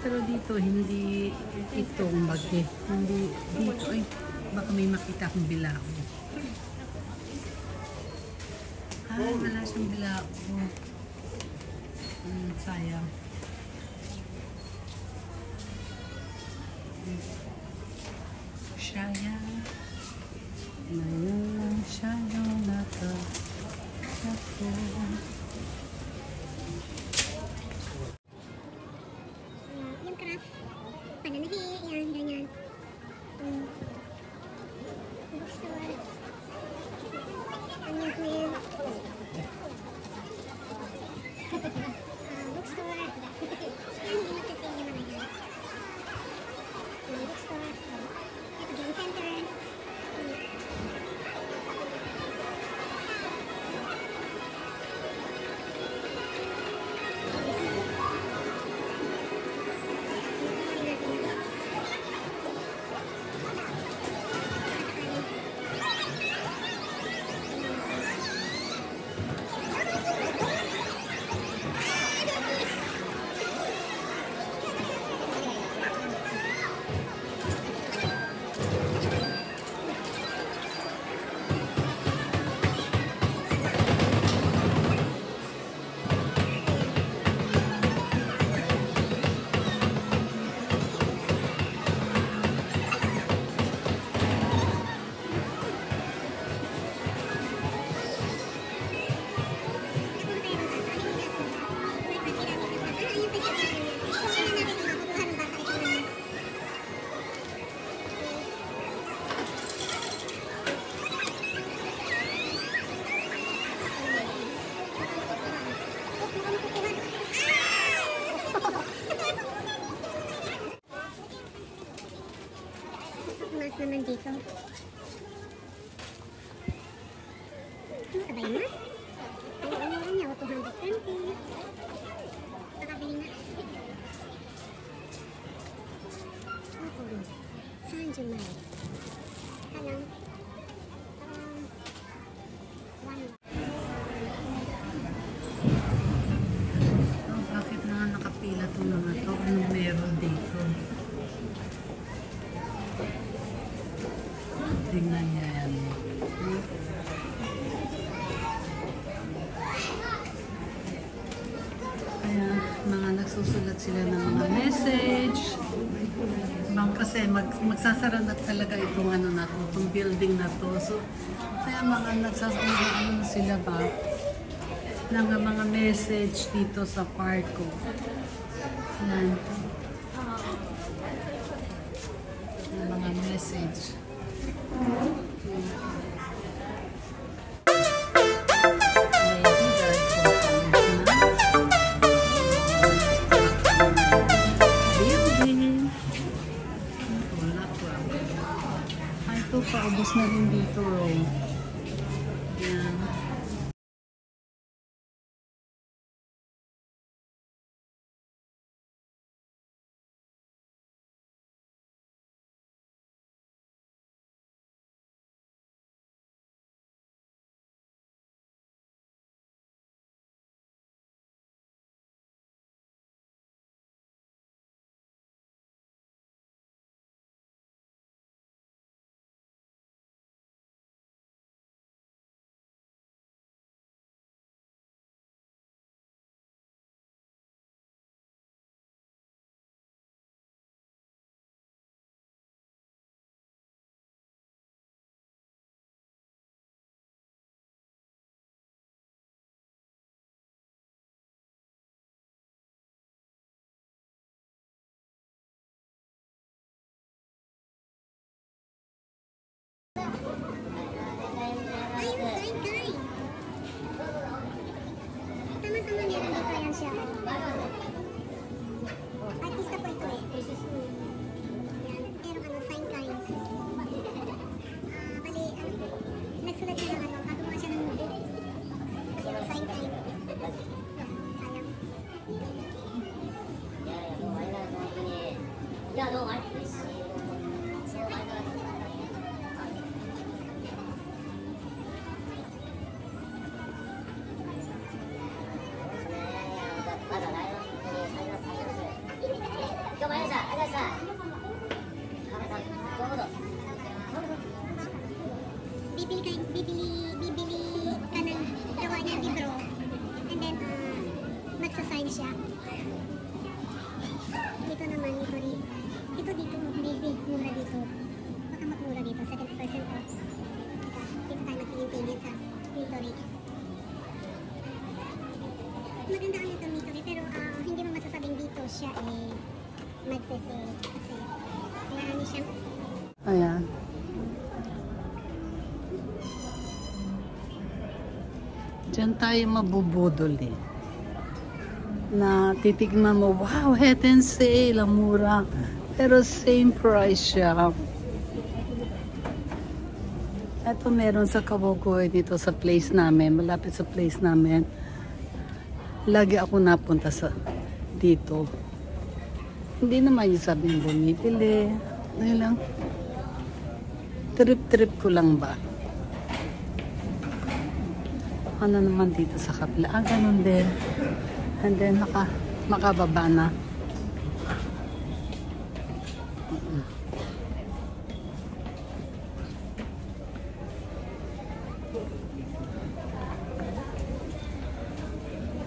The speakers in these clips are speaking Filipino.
Pero dito, hindi itong bagay. Hindi dito. Ay, baka may makita akong bilao. Ay, wala siyang bilao. Sayang. Sayang. Ngayon siya nakakako. Yung craft, pananahi, yan, ganyan. Bookstore. Ang yung queen. Bookstore. Yan, hindi magkasing yung mga yan. Bookstore. Ito, game center. Mas naman dito. Ano ka ba yun, mas? Ang ano niya, 220. Nakabili na. Ako. Saan dyan man? Alam. Bakit na nakapila itong mga ito? Anong meron dito? Tingnan niya yan. Kaya mga nagsusulat sila ng mga message. Kasi magsasara na talaga itong ano na to, itong building na to. So, kaya mga nagsasabi ano sila ba ng mga message dito sa park ko. Yan. Mga message. Paubos na rin dito, Ro. Yan. Artista po ito eh. Yan. Merong ano, sign lines. Bali, nagsulat siya ng ano, gagawa siya ng sign line. Sayang. Bibili ka ng gawa niya libro. And then, magsasign siya. Dito naman, dito rin. Dito, mura dito. Baka magmura dito, 70% off. Dito tayo magpingin-pingin sa Nitori. Maganda ang yung Nitori, pero hindi mo masasabing dito siya magsisale. Kasi, kailangan siya. Ayan. Diyan tayo mabubudol eh. Na titignan mo, wow, head and sale, ang mura. Pero same price siya. Ito meron sa Kabugoy dito sa place namin, malapit sa place namin. Lagi ako napunta dito. Hindi naman yung sabing bumibili. Ano lang. Trip ko lang ba? Ano naman dito sa kapila. Ganun din. And then, makababa na.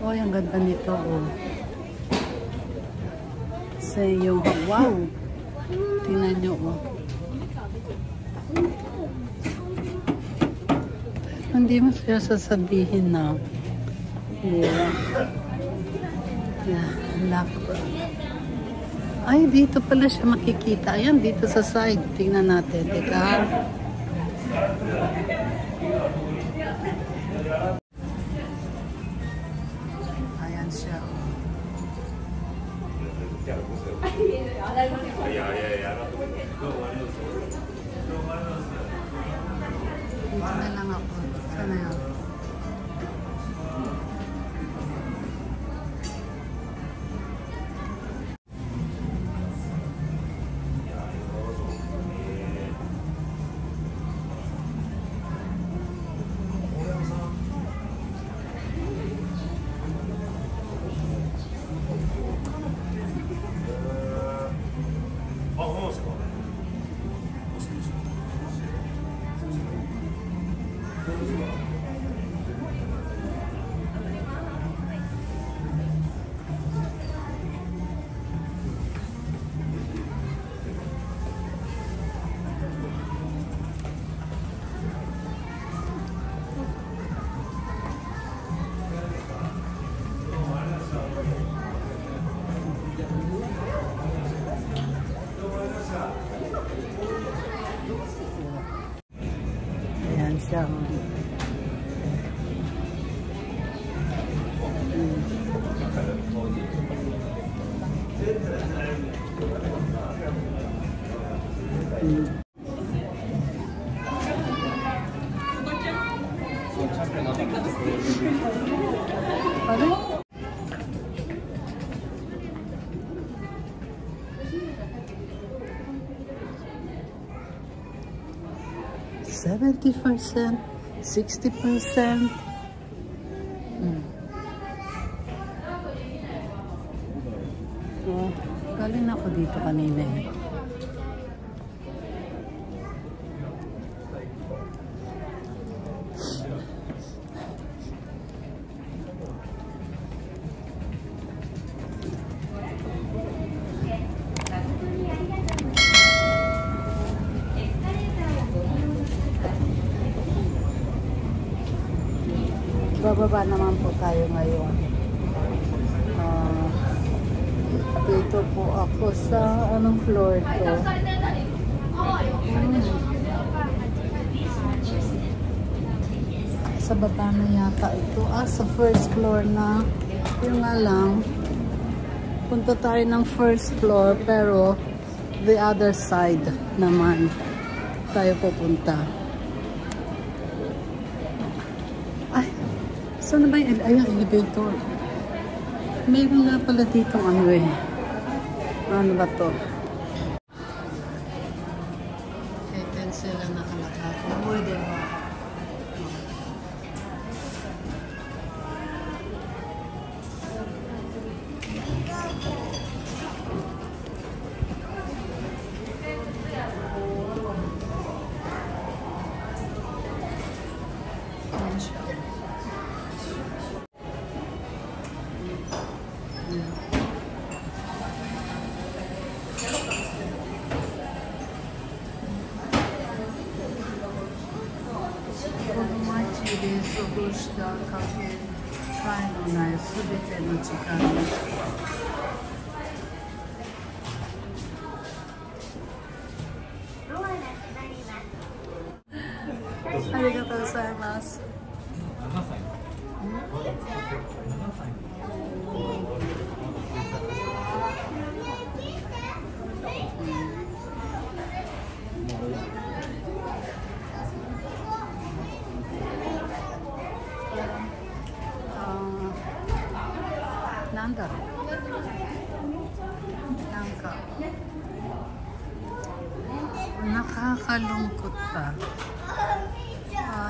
Oh, ang ganda nito, oh. Kasi yung, wow! Tingnan nyo, oh. Hindi mo siya sasabihin na mura. Lock. Ay, dito pala siya makikita. Ayan, dito sa side. Tingnan natin. Teka. Ayan siya. Dito na lang ako. Sana yun. Ayan siya. Pardon? %70, 60%. So, galing ako dito kanina eh. Bababa naman po tayo ngayon. Dito po ako sa anong floor to? Sa baba na yata ito. Sa first floor na. Yung nga lang, punta tayo ng first floor pero the other side naman tayo pupunta. Saan na ba yung elevator? Mayroon nga pala dito ano eh. Ano ba to? Okay, pencil ang nakalaka. More than one. Ayan. Onomachiで過ごしたかけがえのないすべての時間にありがとうございます。なんだろう、なんかnakakalungkot pa.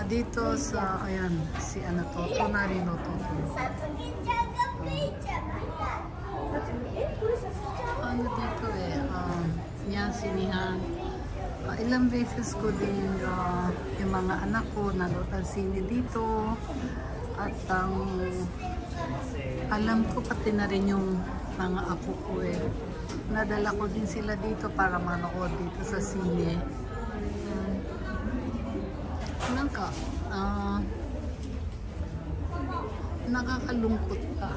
Dito sa, ayan, si ano to, Tonari no Totoro. Ano dito yan, sinihan. Ilang beses ko din yung mga anak ko nanood ang sine dito. At alam ko pati na rin yung mga apo ko nadala ko din sila dito para manood dito sa sine. Nangka, nakakalungkot ka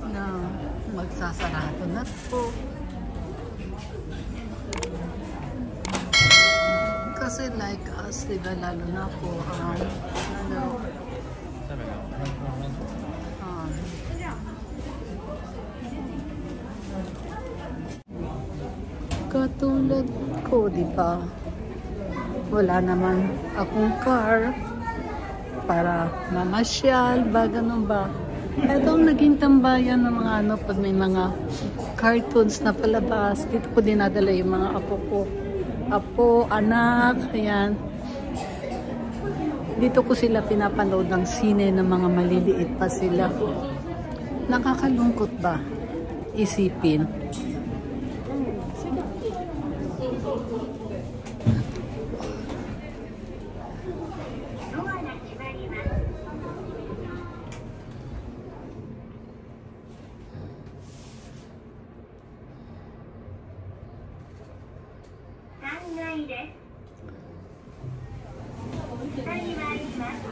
na magsasarado na po. Kasi like us, diba, lalo na po, katulad ko, diba, wala naman akong car para mamasyal ba, ganun ba. Ito ang naging tambayan ng mga ano, pag may mga cartoons na palabas, dito ko dinadala yung mga apo ko. Apo, anak, ayan. Dito ko sila pinapanood ng sine ng mga maliliit pa sila. Nakakalungkot ba isipin?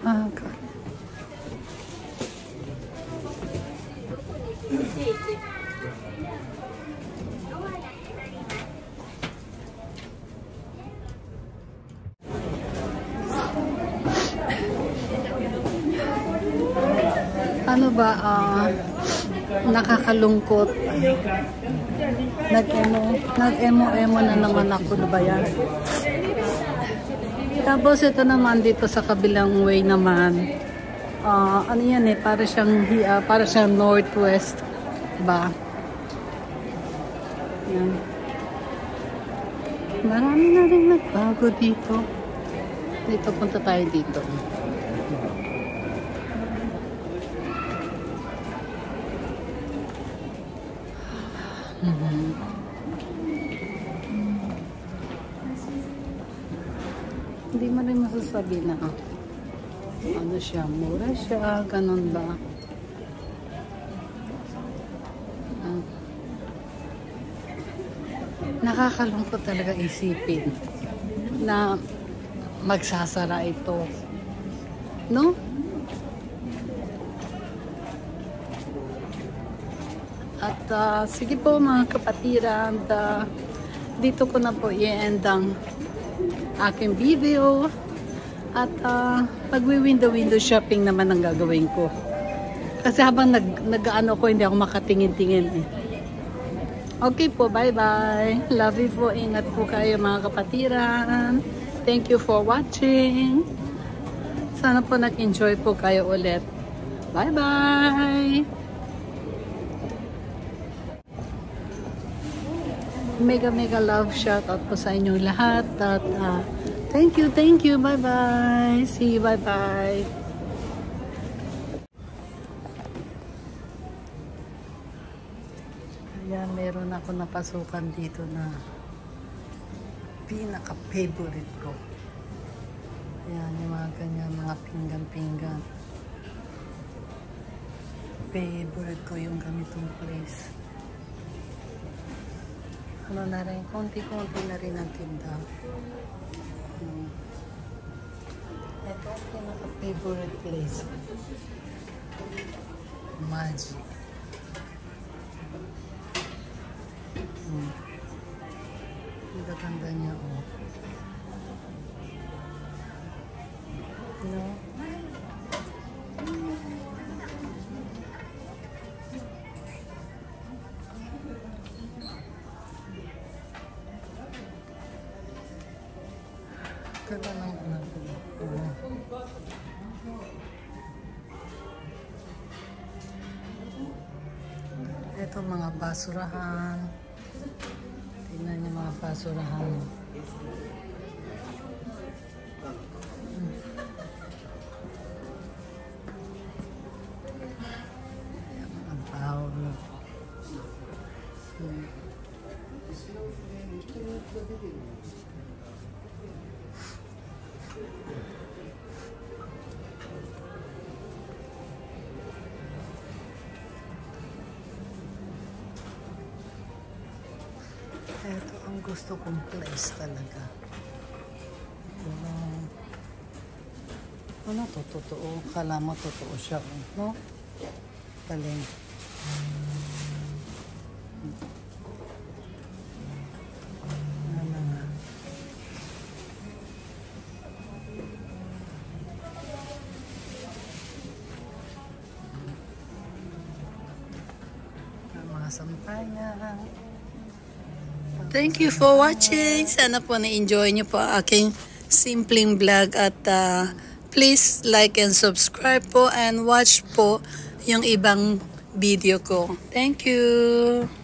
God. Ano ba, nakakalungkot. Nag-emo na naman ako, na ba yan? Tapos ito naman dito sa kabilang way naman, ano yan para siyang northwest ba? Yan. Marami na rin nagbago dito. Dito, punta tayo dito. Hindi mo rin masasabi na ano siya, mura siya, ganun ba? Nakakalungkot talaga isipin na magsasara ito, no? At sige po mga kapatiran, dito ko na po i-end ang aking video. At magwi-window shopping naman ang gagawin ko. Kasi habang nag-ano ko, hindi ako makatingin-tingin Okay po, bye-bye. Love you po. Ingat po kayo mga kapatiran. Thank you for watching. Sana po nag-enjoy po kayo ulit. Bye-bye. Mega love shout out po sa inyong lahat. At thank you, bye-bye. See you, bye-bye. Ayan, meron ako napasukan dito na pinaka-favorite ko. Ayan, yung mga ganyan, mga pinggan-pinggan. favorite ko yung ganitong place. Ano na rin, konti-konti na rin ang tinda. Ito ang pinaka-favorite place. Magic. Ang ganda niya, oh. No? Ganda ng ano. Ito mga basurahan. Tingnan niyo mga basurahan. Ang bawal. Ito ang gusto kong place talaga. Ano to? Totoo. Kala mo totoo siya. No? Galing. Ano nga. Ang mga sampayan. Thank you for watching. Sana po na-enjoy niyo po aking simpleng vlog at please like and subscribe po and watch po yung ibang video ko. Thank you.